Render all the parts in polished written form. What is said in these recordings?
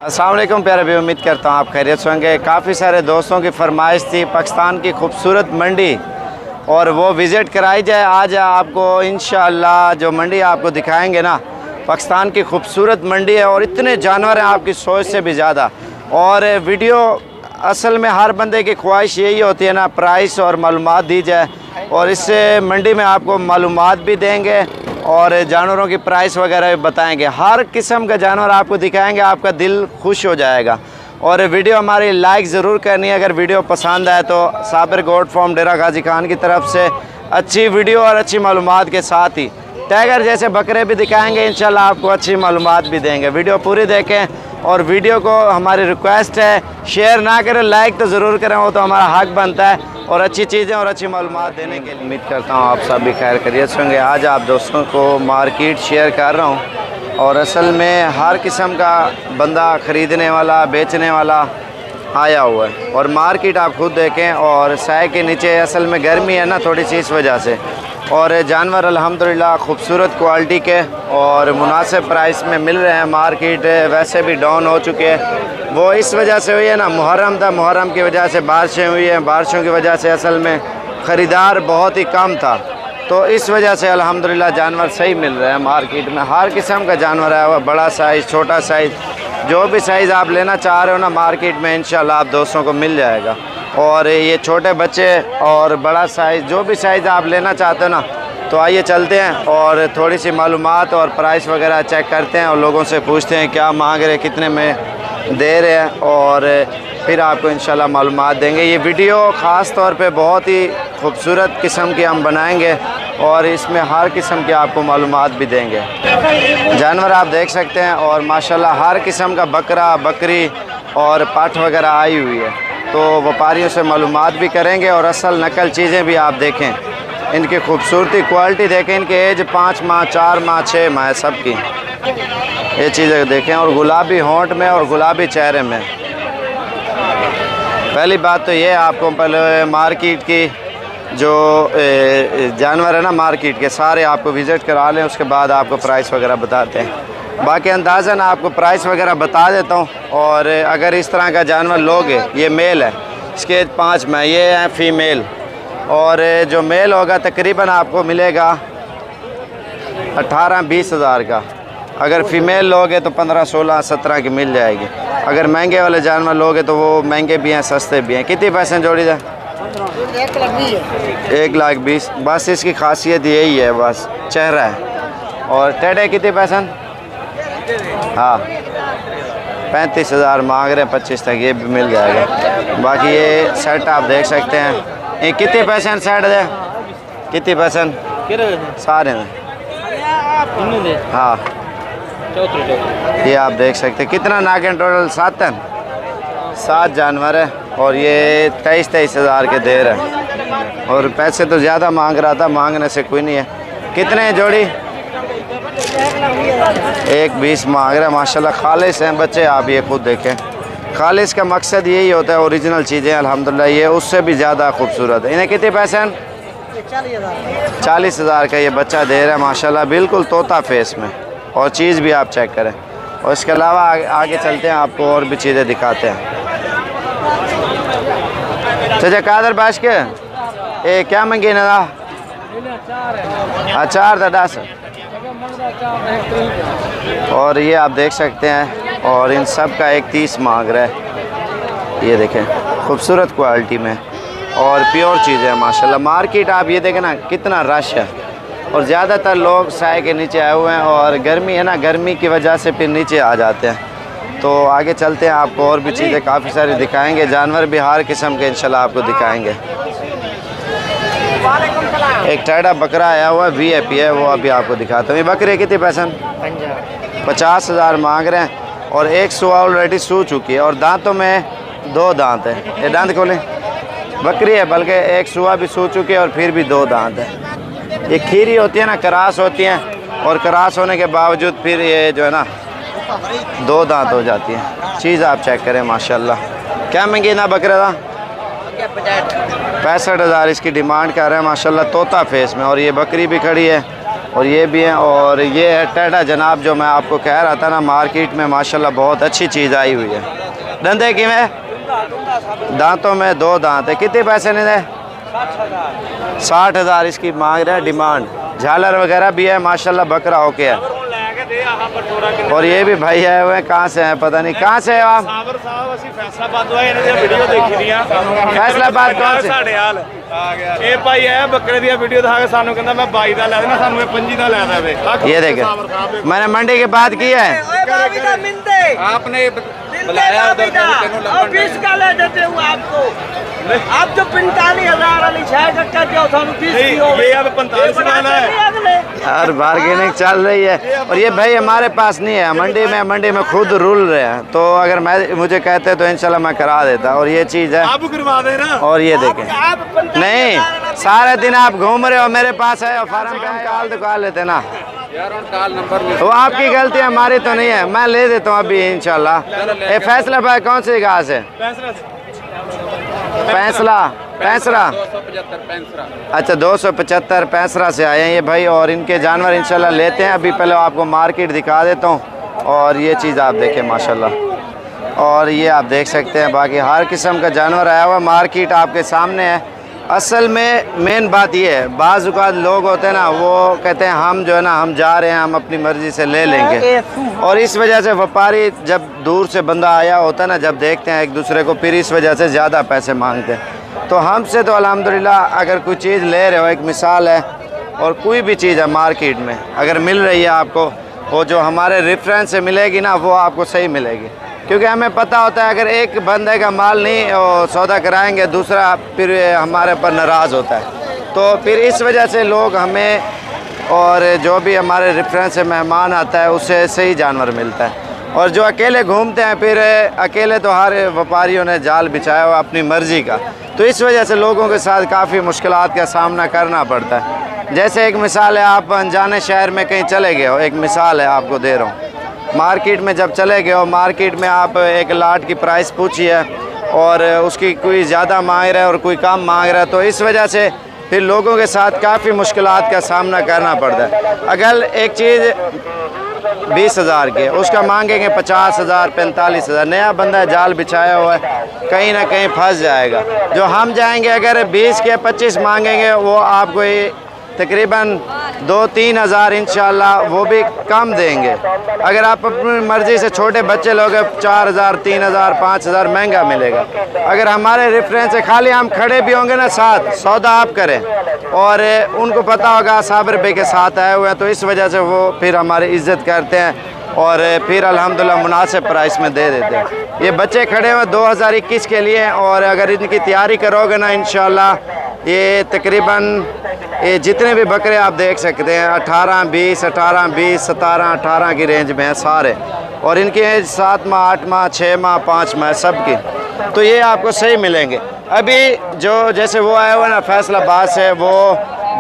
अस्सलाम वालेकुम प्यारे भाई, उम्मीद करता हूँ आप खैरियत से होंगे। काफ़ी सारे दोस्तों की फरमाइश थी पाकिस्तान की खूबसूरत मंडी और वो विज़िट कराई जाए। आज आपको इंशाअल्लाह जो मंडी आपको दिखाएंगे ना, पाकिस्तान की खूबसूरत मंडी है और इतने जानवर हैं आपकी सोच से भी ज़्यादा। और वीडियो असल में हर बंदे की ख्वाहिश यही होती है ना, प्राइस और मालूमात दी जाए, और इससे मंडी में आपको मालूमात भी देंगे और जानवरों की प्राइस वगैरह भी बताएंगे। हर किस्म का जानवर आपको दिखाएंगे, आपका दिल खुश हो जाएगा। और वीडियो हमारी लाइक ज़रूर करनी है। अगर वीडियो पसंद आए तो साबिर गोट फार्म डेरा गाजी खान की तरफ से अच्छी वीडियो और अच्छी मालूमात के साथ ही टाइगर जैसे बकरे भी दिखाएंगे, इंशाल्लाह आपको अच्छी मालूमात भी देंगे। वीडियो पूरी देखें और वीडियो को हमारी रिक्वेस्ट है शेयर ना करें, लाइक तो ज़रूर करें, वो तो हमारा हक बनता है और अच्छी चीज़ें और अच्छी मालूमात देने के लिए। उम्मीद करता हूँ आप सब भी खैर खैरियत से होंगे। आज आप दोस्तों को मार्केट शेयर कर रहा हूँ और असल में हर किस्म का बंदा ख़रीदने वाला बेचने वाला आया हुआ है। और मार्केट आप खुद देखें और साए के नीचे असल में गर्मी है ना थोड़ी सी, इस वजह से। और जानवर अल्हम्दुलिल्लाह खूबसूरत क्वालिटी के और मुनासिब प्राइस में मिल रहे हैं। मार्केट वैसे भी डाउन हो चुके हैं, वो इस वजह से हुई है ना, मुहर्रम था, मुहर्रम की वजह से बारिशें हुई हैं, बारिशों की वजह से असल में ख़रीदार बहुत ही कम था, तो इस वजह से अल्हम्दुलिल्लाह जानवर सही मिल रहे हैं मार्केट में। हर किस्म का जानवर है, वह बड़ा साइज़ छोटा साइज़, जो भी साइज़ आप लेना चाह रहे हो ना मार्केट में इंशाल्लाह आप दोस्तों को मिल जाएगा। और ये छोटे बच्चे और बड़ा साइज़, जो भी साइज़ आप लेना चाहते हो ना, तो आइए चलते हैं और थोड़ी सी मालूमात और प्राइस वगैरह चेक करते हैं और लोगों से पूछते हैं क्या मांग रहे, कितने में दे रहे हैं, और फिर आपको इंशाल्लाह मालूमात देंगे। ये वीडियो ख़ास तौर पे बहुत ही खूबसूरत किस्म की हम बनाएंगे और इसमें हर किस्म की आपको मालूमात भी देंगे। जानवर आप देख सकते हैं और माशाल्लाह हर किस्म का बकरा बकरी और पाठ वगैरह आई हुई है, तो व्यापारियों से मालूमात भी करेंगे और असल नकल चीज़ें भी आप देखें, इनकी खूबसूरती क्वालिटी देखें, इनके एज 5 माह 4 माह 6 माह सब की ये चीज़ें देखें। और गुलाबी होंठ में और गुलाबी चेहरे में। पहली बात तो ये आपको पहले मार्केट की जो जानवर है ना मार्केट के सारे आपको विज़िट करा लें, उसके बाद आपको प्राइस वगैरह बताते हैं। बाकी अंदाज़न आपको प्राइस वगैरह बता देता हूँ। और अगर इस तरह का जानवर लोगे, ये मेल है, इसके 5 में, ये है फ़ीमेल, और जो मेल होगा तकरीबन आपको मिलेगा 18-20 हज़ार का। अगर फ़ीमेल लोगे तो 15-16-17 की मिल जाएगी। अगर महंगे वाले जानवर लोगे तो वो महंगे भी हैं सस्ते भी हैं। कितनी पैसे जोड़ी है? 1,20,000। बस इसकी खासियत यही है, बस चेहरा है। और टेढ़े कितने पैसे? हाँ 35 हज़ार मांग रहे हैं, 25 तक ये भी मिल जाएगा। बाकी ये सेट आप देख सकते हैं, ये कितने पैसे सेट है? कितने पैसे सारे में? हाँ ये आप देख सकते हैं। कितना नागिन टोटल? 7 जानवर है और ये 23 हज़ार के दे रहे हैं। और पैसे तो ज़्यादा मांग रहा था, मांगने से कोई नहीं है। कितने जोड़ी? 1,20 मांग रहे हैं। माशाल्लाह खालिस हैं बच्चे, आप ये खुद देखें। खालिस का मकसद यही होता है, ओरिजिनल चीज़ें अल्हम्दुलिल्लाह ये उससे भी ज़्यादा खूबसूरत है। इन्हें कितने पैसे हैं? 40 हज़ार का ये बच्चा दे रहा है माशाल्लाह, बिल्कुल तोता फेस में। और चीज़ भी आप चेक करें। और इसके अलावा आगे चलते हैं, आपको और भी चीज़ें दिखाते हैं। चाचा कादर बाश के ए क्या मंगी ना? अचार था 10। और ये आप देख सकते हैं, और इन सब का 1,30 मांग रहा है। ये देखें खूबसूरत क्वालिटी में और प्योर चीज़ है माशाल्लाह। मार्केट आप ये देखें ना कितना रश है, और ज़्यादातर लोग साए के नीचे आए हुए हैं और गर्मी है ना, गर्मी की वजह से फिर नीचे आ जाते हैं। तो आगे चलते हैं, आपको और भी चीज़ें काफ़ी सारी दिखाएंगे। जानवर भी हर किस्म के इंशाल्लाह आपको दिखाएंगे। एक टेढ़ा बकरा आया हुआ VIP है, वो अभी आपको दिखाता हूँ। ये बकरे कितने पैसे? 50 हज़ार मांग रहे हैं। और एक सुआ ऑलरेडी सू चुकी है और दांतों में 2 दांत हैं। ये दांत खोलें, बकरी है, बल्कि एक सुआ भी सू चुकी है और फिर भी 2 दांत है। ये खीरी होती है ना, करास होती हैं, और करास होने के बावजूद फिर ये जो है ना 2 दांत हो जाती है। चीज़ आप चेक करें माशाल्लाह। क्या महंगी ना बकरा था? 65 हज़ार इसकी डिमांड कर रहे हैं माशाल्लाह, तोता फेस में। और ये बकरी भी खड़ी है और ये भी हैं। और ये है टेढ़ा जनाब, जो मैं आपको कह रहा था ना, मार्केट में माशाल्लाह बहुत अच्छी चीज़ आई हुई है। दंदे कि में दांतों में 2 दांत है। कितने पैसे नहीं दे? 60,000 इसकी मांग रहे हैं डिमांड। झालर वगैरह भी है माशाल्लाह, बकरा होके है। और ये भी भाई आए हुए हैं, कहाँ से हैं पता नहीं। कहाँ से है आप? फैसलाबाद कौन से? ये भाई है बकरे दी वीडियो दिखा के सानू कहंदा मैं 22 दा ले देना, सानू 25 दा ले दे। ये देखे, मैंने मंडी के बाद किया है। आपने बुलाया और 20 का ले देते हूँ आपको। आप जो 45,000 वाली 6 टक्का जो सानू 20 की हो गई, ये अब 45 वाला है और बार्गेनिंग चल रही है। और ये भाई हमारे पास नहीं है, मंडी में खुद रूल रहे हैं। तो अगर मुझे कहते तो इंशाल्लाह मैं करा देता। और ये चीज़ है, आप करवा दे ना। और ये देखें, नहीं सारे दिन आप घूम रहे हो, मेरे पास है और फार्म पे हम काल दुकान लेते ना यार, काल नंबर वो आपकी गलती है, हमारी तो नहीं है। मैं ले देता हूँ अभी इंशाल्लाह। ये फैसला भाई कौन सी घास है? पैंसला अच्छा 275 पैंसरा से आए हैं ये भाई। और इनके जानवर इंशाल्लाह लेते हैं। अभी पहले आपको मार्केट दिखा देता हूँ। और ये चीज़ आप देखें माशाल्लाह। और ये आप देख सकते हैं, बाकी हर किस्म का जानवर आया हुआ। मार्केट आपके सामने है। असल में मेन बात ये है, बाज़ औक़ात लोग होते हैं ना, वो कहते हैं हम जो है ना, हम जा रहे हैं, हम अपनी मर्ज़ी से ले लेंगे। और इस वजह से व्यापारी जब दूर से बंदा आया होता है ना, जब देखते हैं एक दूसरे को, फिर इस वजह से ज़्यादा पैसे मांगते हैं। तो हमसे तो अल्हम्दुलिल्लाह अगर कोई चीज़ ले रहे हो, एक मिसाल है, और कोई भी चीज़ है मार्केट में अगर मिल रही है आपको, वो जो हमारे रेफरेंस से मिलेगी ना, वो आपको सही मिलेगी। क्योंकि हमें पता होता है अगर एक बंदे का माल नहीं सौदा कराएंगे, दूसरा फिर हमारे पर नाराज़ होता है। तो फिर इस वजह से लोग हमें, और जो भी हमारे रेफरेंस से मेहमान आता है, उससे सही जानवर मिलता है। और जो अकेले घूमते हैं, फिर अकेले तो हर व्यापारियों ने जाल बिछाया हुआ अपनी मर्ज़ी का। तो इस वजह से लोगों के साथ काफ़ी मुश्किलात का सामना करना पड़ता है। जैसे एक मिसाल है, आप अनजाने शहर में कहीं चले गए हो, एक मिसाल है आपको दे रहा हूँ। मार्केट में जब चले गए हो, मार्केट में आप एक लाट की प्राइस पूछी है और उसकी कोई ज़्यादा मांग रहा है और कोई कम मांग रहा है, तो इस वजह से फिर लोगों के साथ काफ़ी मुश्किलात का सामना करना पड़ता है। अगर एक चीज़ 20,000 की है, उसका मांगेंगे 50,000 45,000, नया बंदा जाल बिछाया हुआ है, कहीं ना कहीं फंस जाएगा। जो हम जाएंगे अगर 20 के 25 मांगेंगे, वो आपको तकरीबन 2-3 हज़ार इंशाल्लाह वो भी कम देंगे। अगर आप अपनी मर्ज़ी से छोटे बच्चे लोग 4,000 3,000 5,000 महंगा मिलेगा। अगर हमारे रेफरेंस से खाली हम खड़े भी होंगे ना, साथ सौदा आप करें, और उनको पता होगा साबर भाई के साथ आए हुए हैं, तो इस वजह से वो फिर हमारी इज़्ज़त करते हैं और फिर अल्हम्दुलिल्लाह मुनासिब प्राइस में दे देते हैं। ये बच्चे खड़े हुए 2021 के लिए, और अगर इनकी तैयारी करोगे ना इंशाल्लाह, ये तकरीबन ये जितने भी बकरे आप देख सकते हैं 18 20 17 18 की रेंज में हैं सारे। और इनकी एज 7 माह 8 माह 6 माह 5 माह सबकी, तो ये आपको सही मिलेंगे। अभी जो जैसे वो आए हुए ना फैसलाबाद से, वो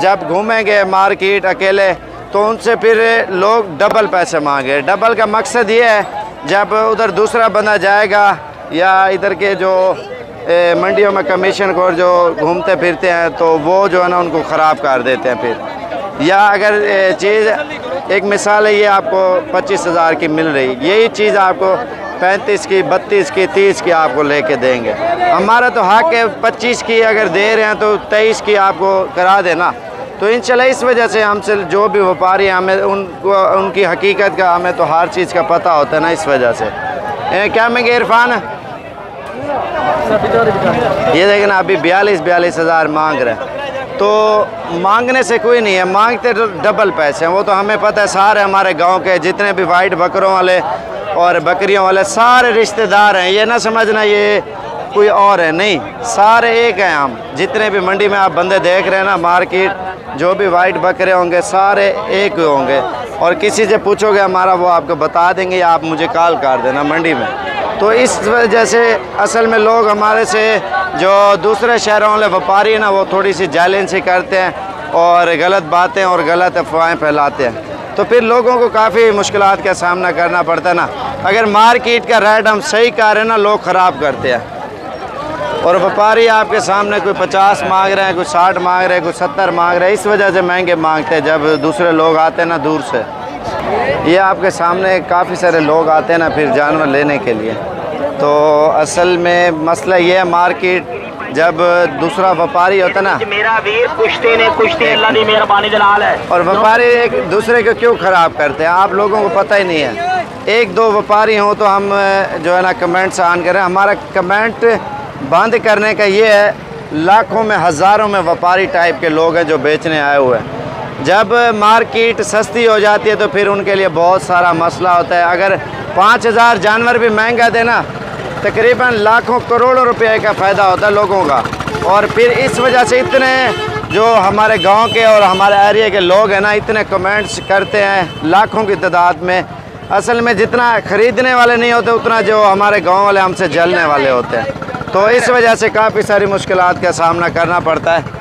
जब घूमेंगे मार्केट अकेले, तो उनसे फिर लोग डबल पैसे मांगे। डबल का मकसद ये है, जब उधर दूसरा बंदा जाएगा या इधर के जो मंडियों में कमीशन खोर जो घूमते फिरते हैं, तो वो जो है ना उनको ख़राब कर देते हैं फिर। या अगर चीज़ एक मिसाल है, ये आपको 25,000 की मिल रही, यही चीज़ आपको 35 की 32 की 30 की आपको लेके देंगे। हमारा तो हक है 25 की अगर दे रहे हैं तो 23 की आपको करा देना। तो इंशाल्लाह इस वजह से हमसे जो भी व्यापारी, हमें उनको उनकी हकीकत का हमें तो हर चीज़ का पता होता है ना, इस वजह से। क्या महंगे इरफान, ये देखना अभी 42 हज़ार मांग रहे हैं। तो मांगने से कोई नहीं है, मांगते तो डबल पैसे हैं। वो तो हमें पता है, सारे हमारे गांव के जितने भी वाइट बकरों वाले और बकरियों वाले सारे रिश्तेदार हैं। ये ना समझना ये कोई और है, नहीं, सारे एक हैं हम। जितने भी मंडी में आप बंदे देख रहे हैं ना, मार्केट जो भी वाइट बकरे होंगे सारे एक होंगे। और किसी से पूछोगे हमारा, वो आपको बता देंगे, या आप मुझे कॉल कर देना मंडी में। तो इस वजह से असल में लोग हमारे से जो दूसरे शहरों वाले व्यापारी हैं ना, वो थोड़ी सी जालिन सी करते हैं और गलत बातें और गलत अफवाहें फैलाते हैं। तो फिर लोगों को काफ़ी मुश्किलात का सामना करना पड़ता है ना। अगर मार्केट का रेट हम सही कर रहे हैं ना, लोग ख़राब करते हैं। और व्यापारी आपके सामने कोई 50 मांग रहे हैं, कोई 60 मांग रहे हैं, कोई 70 मांग रहे हैं। इस वजह से महंगे मांगते हैं जब दूसरे लोग आते हैं ना दूर से। ये आपके सामने काफ़ी सारे लोग आते हैं ना फिर जानवर लेने के लिए। तो असल में मसला ये है, मार्केट जब दूसरा व्यापारी होता है ना, मेरा वीर कुश्ती अल्लाह दी मेहरबानी दे नाल है। और व्यापारी एक दूसरे को क्यों ख़राब करते हैं आप लोगों को पता ही नहीं है। एक दो व्यापारी हों तो हम जो है ना कमेंट्स ऑन करें। हमारा कमेंट बंद करने का ये है, लाखों में हज़ारों में व्यापारी टाइप के लोग हैं जो बेचने आए हुए हैं। जब मार्केट सस्ती हो जाती है तो फिर उनके लिए बहुत सारा मसला होता है। अगर 5000 जानवर भी महंगा देना, तकरीबन लाखों करोड़ों रुपए का फ़ायदा होता है लोगों का। और फिर इस वजह से इतने जो हमारे गांव के और हमारे एरिया के लोग हैं ना, इतने कमेंट्स करते हैं लाखों की तादाद में। असल में जितना ख़रीदने वाले नहीं होते उतना जो हमारे गांव वाले हमसे जलने वाले होते हैं। तो इस वजह से काफ़ी सारी मुश्किलात का सामना करना पड़ता है।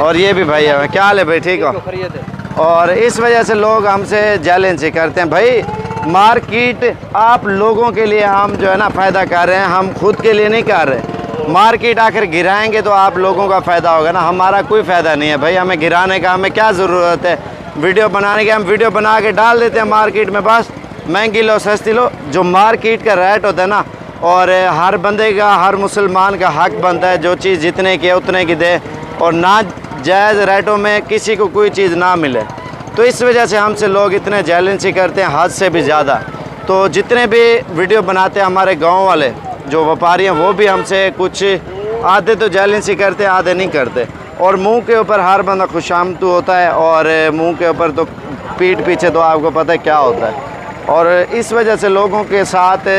और ये भी भाई है, क्या हाल है भाई, ठीक हो? और इस वजह से लोग हमसे चैलेंज करते हैं। भाई मार्केट आप लोगों के लिए हम जो है ना फ़ायदा कर रहे हैं, हम खुद के लिए नहीं कर रहे। मार्केट आखिर गिराएंगे तो आप लोगों का फ़ायदा होगा ना, हमारा कोई फ़ायदा नहीं है भाई। हमें गिराने का हमें क्या ज़रूरत है, वीडियो बनाने की हम वीडियो बना के डाल देते हैं मार्केट में, बस महंगी लो सस्ती लो। जो मार्केट का रेट होता है ना, और हर बंदे का, हर मुसलमान का हक बनता है जो चीज़ जितने की है उतने की दे, और ना जायज़ रेटों में किसी को कोई चीज़ ना मिले। तो इस वजह से हमसे लोग इतने चैलेंज करते हैं, हद से भी ज़्यादा। तो जितने भी वीडियो बनाते हैं हमारे गांव वाले जो व्यापारी हैं, वो भी हमसे कुछ आधे तो चैलेंज करते हैं, आधे नहीं करते। और मुंह के ऊपर हर बंदा खुशामदू होता है, और मुंह के ऊपर तो पीठ पीछे तो आपको पता है क्या होता है। और इस वजह से लोगों के साथ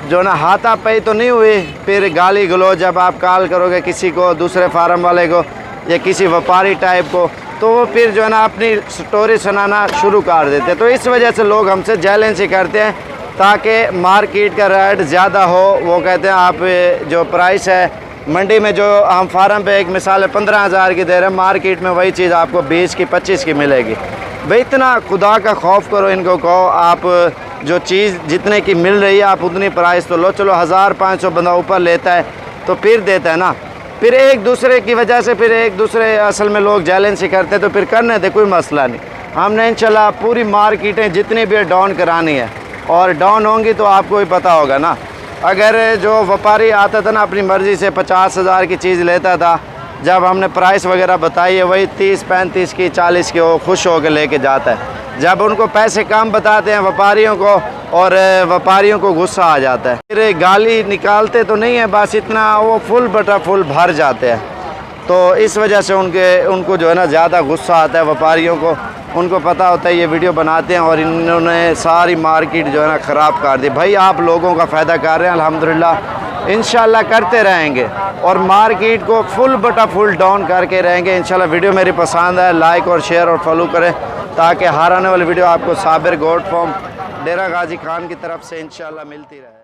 जो ना हाथापाई तो नहीं हुई, फिर गाली गलौज जब आप कॉल करोगे किसी को, दूसरे फार्म वाले को या किसी व्यापारी टाइप को, तो वो फिर जो है ना अपनी स्टोरी सुनाना शुरू कर देते। तो इस वजह से लोग हमसे चैलेंज ही करते हैं ताकि मार्केट का रेट ज़्यादा हो। वो कहते हैं आप जो प्राइस है मंडी में, जो हम फार्म पे एक मिसाल है 15,000 की दे रहे हैं, मार्केट में वही चीज़ आपको 20 की 25 की मिलेगी। भाई इतना खुदा का खौफ करो, इनको कहो आप जो चीज़ जितने की मिल रही है आप उतनी प्राइस तो लो। चलो 1500 बंदा ऊपर लेता है तो फिर देता है ना, फिर एक दूसरे की वजह से फिर एक दूसरे असल में लोग चैलेंज करते हैं, तो फिर करने दे, कोई मसला नहीं। हमने इंशाल्लाह पूरी मार्केटें जितनी भी डाउन करानी है, और डाउन होंगी तो आपको ही पता होगा ना। अगर जो व्यापारी आता था ना अपनी मर्ज़ी से 50,000 की चीज़ लेता था, जब हमने प्राइस वगैरह बताई है वही 30, 35 की, 40 की वो खुश होकर लेके जाता है। जब उनको पैसे कम बताते हैं व्यापारियों को, और व्यापारियों को गुस्सा आ जाता है, फिर गाली निकालते तो नहीं है, बस इतना वो फुल बटा फुल भर जाते हैं। तो इस वजह से उनको जो है ना ज़्यादा गुस्सा आता है व्यापारियों को। उनको पता होता है ये वीडियो बनाते हैं और इन्होंने सारी मार्केट जो है ना ख़राब कर दी। भाई आप लोगों का फ़ायदा कर रहे हैं, अल्हम्दुलिल्लाह इंशाल्लाह करते रहेंगे, और मार्केट को फुल बटा फुल डाउन करके रहेंगे इंशाल्लाह। वीडियो मेरी पसंद है, लाइक और शेयर और फॉलो करें ताकि हर आने वाली वीडियो आपको साबिर गोट फॉर्म डेरा गाजी खान की तरफ से इंशाल्लाह मिलती रहे।